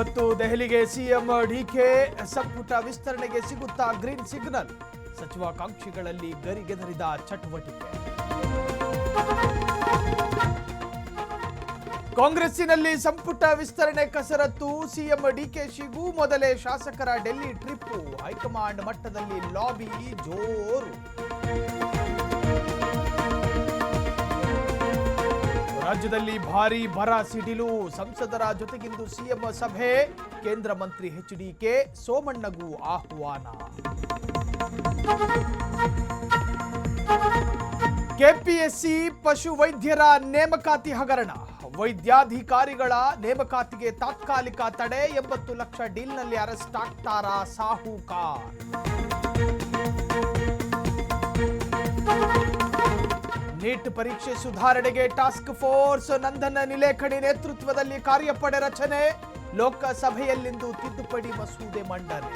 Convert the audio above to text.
ಇವತ್ತು ದೆಹಲಿಗೆ CM DK ಸಂಪುಟ ವಿಸ್ತರಣೆಗೆ ಸಿಗುತ್ತಾ ಗ್ರೀನ್ ಸಿಗ್ನಲ್. ಸಚಿವಾಕಾಂಕ್ಷಿಗಳಲ್ಲಿ ಗರಿಗೆದರಿದ ಚಟುವಟಿಕೆ. ಕಾಂಗ್ರೆಸ್ಸಿನಲ್ಲಿ ಸಂಪುಟ ವಿಸ್ತರಣೆ ಕಸರತ್ತು. ಸಿಎಂ ಡಿಕೆಶಿಗೂ ಮೊದಲೇ ಶಾಸಕರ ಡೆಲ್ಲಿ ಟ್ರಿಪ್. ಹೈಕಮಾಂಡ್ ಮಟ್ಟದಲ್ಲಿ ಲಾಬಿ ಜೋರು. ರಾಜ್ಯದಲ್ಲಿ ಭಾರೀ ಬರ ಸಿಡಿಲು. ಸಂಸದರ ಜೊತೆಗಿಂದು ಸಿಎಂ ಸಭೆ. ಕೇಂದ್ರ ಮಂತ್ರಿ ಎಚ್ಡಿಕೆ, ಸೋಮಣ್ಣಗೂ ಆಹ್ವಾನ. ಕೆಪಿಎಸ್ಸಿ ಪಶು ವೈದ್ಯರ ನೇಮಕಾತಿ ಹಗರಣ. ವೈದ್ಯಾಧಿಕಾರಿಗಳ ನೇಮಕಾತಿಗೆ ತಾತ್ಕಾಲಿಕ ತಡೆ. 80 ಲಕ್ಷ ಡೀಲ್ನಲ್ಲಿ ಅರೆಸ್ಟ್ ಆಗ್ತಾರಾ ಸಾಹುಕಾರ್. ನೀಟ್ ಪರೀಕ್ಷೆ ಸುಧಾರಣೆಗೆ ಟಾಸ್ಕ್ ಫೋರ್ಸ್. ನಂದನ ನಿಲೇಕಣಿ ನೇತೃತ್ವದಲ್ಲಿ ಕಾರ್ಯಪಡೆ ರಚನೆ. ಲೋಕಸಭೆಯಲ್ಲಿಂದು ತಿದ್ದುಪಡಿ ಮಸೂದೆ ಮಂಡನೆ.